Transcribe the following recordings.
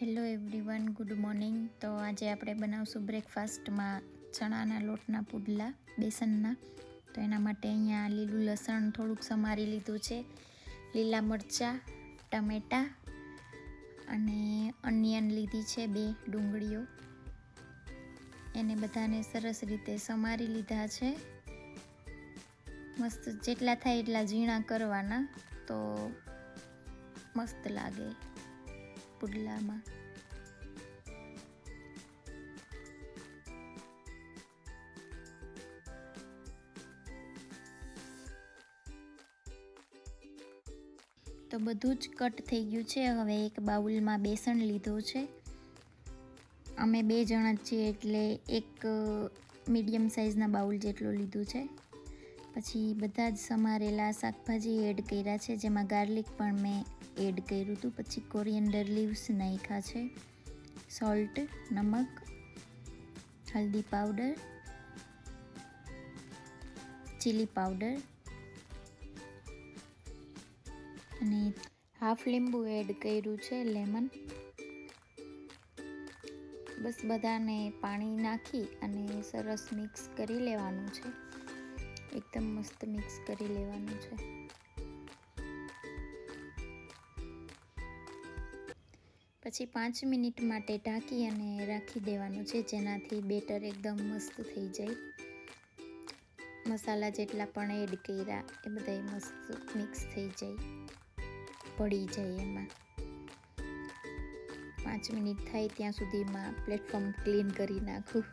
Hello everyone, good morning. તો આજે આપણે બનાવશું બ્રેકફાસ્ટમાં ચણાના લોટના પુડલા બેસનના. તો એના માટે અહીંયા લીલું લસણ થોડુંક સમારી લીધું છે, લીલા મરચાં, ટમેટાં અને અનિયન લીધી છે, 2 ડુંગળીઓ. એને બધાને સરસ રીતે સમારી લીધા છે. મસ્ત જેટલા થાય એટલા ઝીણા કરવાના, તો મસ્ત લાગે પુડલામાં. તો બધું જ કટ થઈ ગયું છે. હવે એક બાઉલમાં બેસન લીધું છે. અમે 2 જણા જ છીએ એટલે એક મીડિયમ સાઇઝના બાઉલ જેટલું લીધું છે. પછી બધા જ સમારેલા શાકભાજી એડ કર્યા છે, જેમાં ગાર્લિક પણ મેં એડ કર્યું હતું. પછી કોરિએન્ડર લીવ્સ નાખ્યા છે, સોલ્ટ, નમક, હલ્દી પાવડર, ચીલી પાવડર અને હાફ લીંબુ એડ કર્યું છે, લેમન. બસ બધાને પાણી નાખી અને સરસ મિક્સ કરી લેવાનું છે. એકદમ મસ્ત મિક્સ કરી લેવાનું છે. પછી 5 મિનિટ માટે ઢાંકી અને રાખી દેવાનું છે, જેનાથી બેટર એકદમ મસ્ત થઈ જાય. મસાલા જેટલા પણ એડ કર્યા એ બધાય મસ્ત મિક્સ થઈ જાય, પડી જાય એમાં. 5 મિનિટ થાય ત્યાં સુધીમાં પ્લેટફોર્મ ક્લીન કરી નાખું.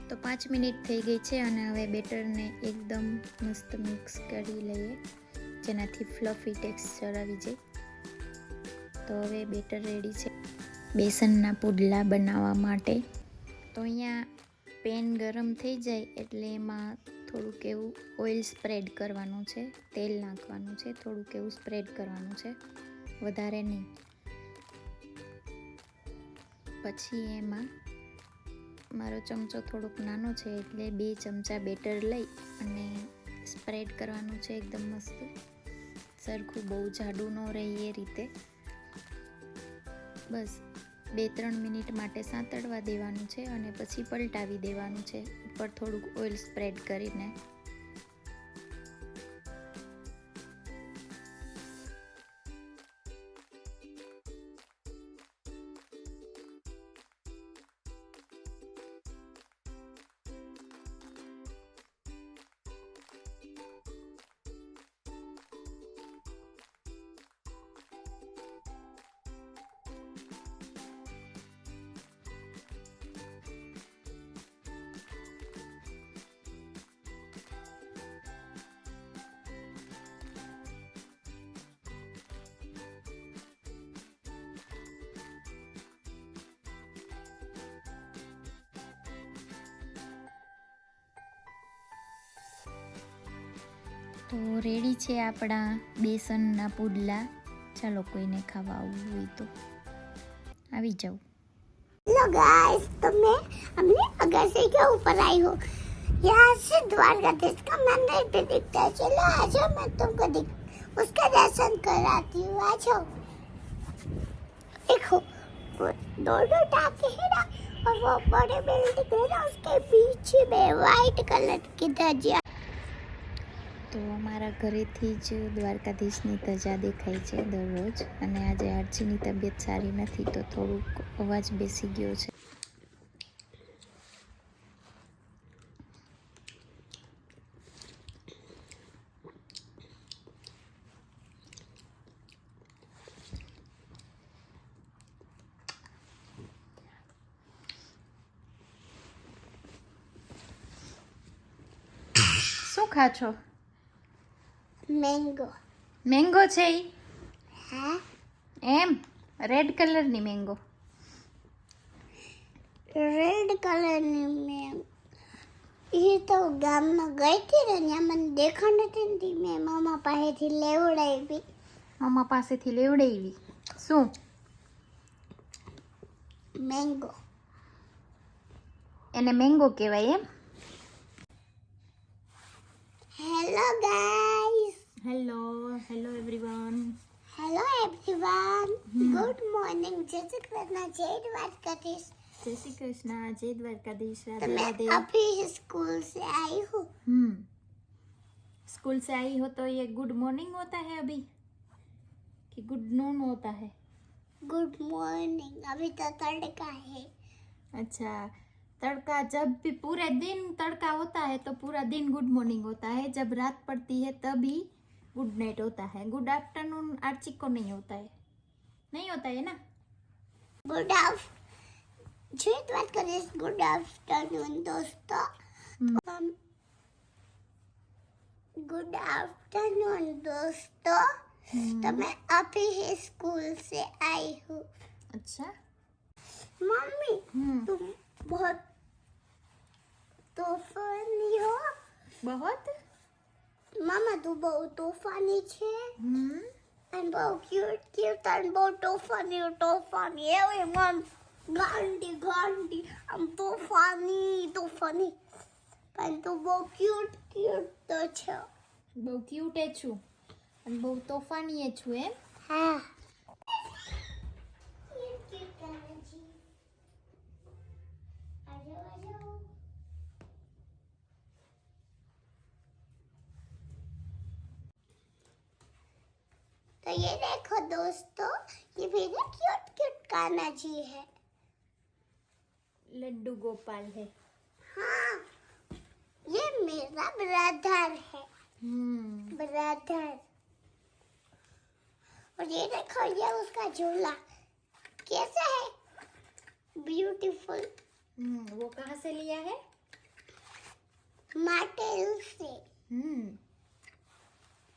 તો 5 મિનિટ થઈ ગઈ છે અને હવે બેટરને એકદમ મસ્ત મિક્સ કરી લઈએ, જેનાથી ફ્લફી ટેક્સચર આવી જાય. તો હવે બેટર રેડી છે બેસનના પુડલા બનાવવા માટે. તો અહીંયા પેન ગરમ થઈ જાય એટલે એમાં થોડુંક એવું ઓઇલ સ્પ્રેડ કરવાનું છે, તેલ નાખવાનું છે, થોડુંક એવું સ્પ્રેડ કરવાનું છે, વધારે નહીં. પછી એમાં મારો ચમચો થોડોક નાનો છે એટલે 2 ચમચા બેટર લઈ અને સ્પ્રેડ કરવાનું છે એકદમ મસ્ત સરખું, બહુ જાડું ન રહે એ રીતે. બસ 2-3 મિનિટ માટે સાંતળવા દેવાનું છે અને પછી પલટાવી દેવાનું છે, ઉપર થોડુંક ઓઇલ સ્પ્રેડ કરીને. તો રેડી છે આપણા બેસનના પુડલા. ચાલો, કોઈને ખાવા આવવું હોય તો આવી જાઓ. हेलो गाइस, तो मैं हमने अगर से के ऊपर आई हूँ, यहाँ से द्वारकाधीश का मंदिर भी दिखता है. चलो आ जाओ, मैं तुमको उसका दर्शन कराती हूँ. आ जाओ. देखो वो दोनों टाके है ना, और वो बड़े बिल्डिंग है ना, उसके पीछे में व्हाइट कलर की धज्जियाँ. તો અમારા ઘરેથી જ દ્વારકાધીશની ધજા દેખાય છે દરરોજ. અને આજે આરજીની તબિયત સારી નથી તો થોડુંક અવાજ બેસી ગયો છે. શું ખા છો? मैंगो. મેંગો છે ઈ? हाँ, એમ, રેડ કલરની મેંગો. रेड कलर में. ये तो गाम में गई थी ने, ત્યાં મને દેખા નથી ને, મેં મામા પાસેથી લેવડાવી. મમ્મા પાસેથી લેવડાવી. શું? મેંગો. એને મેંગો કહેવાય એમ? Everyone, good morning. જય શ્રી કૃષ્ણ, જય દ્વારકાધીશ. जय श्री कृष्णा, जय द्वारकाधीश, तो राधे मैं राधे। अभी स्कूल से आई हूँ. स्कूल से आई हो तो ये गुड मॉर्निंग होता है अभी कि गुड नून होता है? Good morning. अभी तो तड़का है. अच्छा, तड़का जब भी पूरे दिन तड़का होता है तो पूरा दिन गुड मॉर्निंग होता है, जब रात पड़ती है तभी गुड नाइट होता है। गुड आफ्टरनून आर्ची को नहीं होता है, नहीं होता है ना? Good afternoon. जय द्वारकाधीश. गुड आफ्टरनून दोस्तों. गुड आफ्टरनून दोस्तों. तो मैं अभी ही स्कूल से आई हूँ. अच्छा। मम्मी तुम बहुत तूफानी हो. बहुत मामा तू बहुत तूफानी છે. અને બહુ ક્યુટ અને બહુ તોફાની એવી મમ ગાંડી આમ તોફાની પણ તું બહુ ક્યુટ તો છે. બહુ ક્યુટ છું અને બહુ તોફાની છું એમ? હા. तो ये देखो दोस्तों, ये मेरे क्यूट कान्हा जी है. लड्डू गोपाल है। हाँ, ये मेरा ब्रदर है. ब्रदर. और ये देखो, ये उसका झूला कैसा है, ब्यूटीफुल. वो कहाँ से लिया है? मार्टेल से.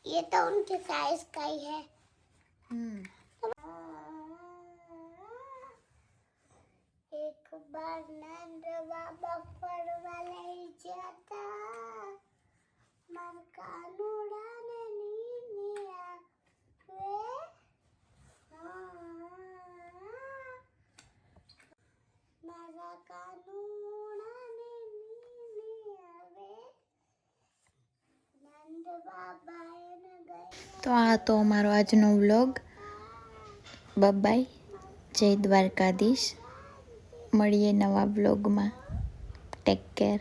ये तो उनके साइज का ही है. एक बार नंद बाबा फरवा लई जाता, मन कानूड़ा ने नीनिया वे. मारा कानूड़ा ने नीनिया वे. नंद बाबा ने गया. તો આ તો અમારો આજનો વ્લોગ. બાય, જય દ્વારકાધીશ. મળીએ નવા વ્લોગમાં. Take care.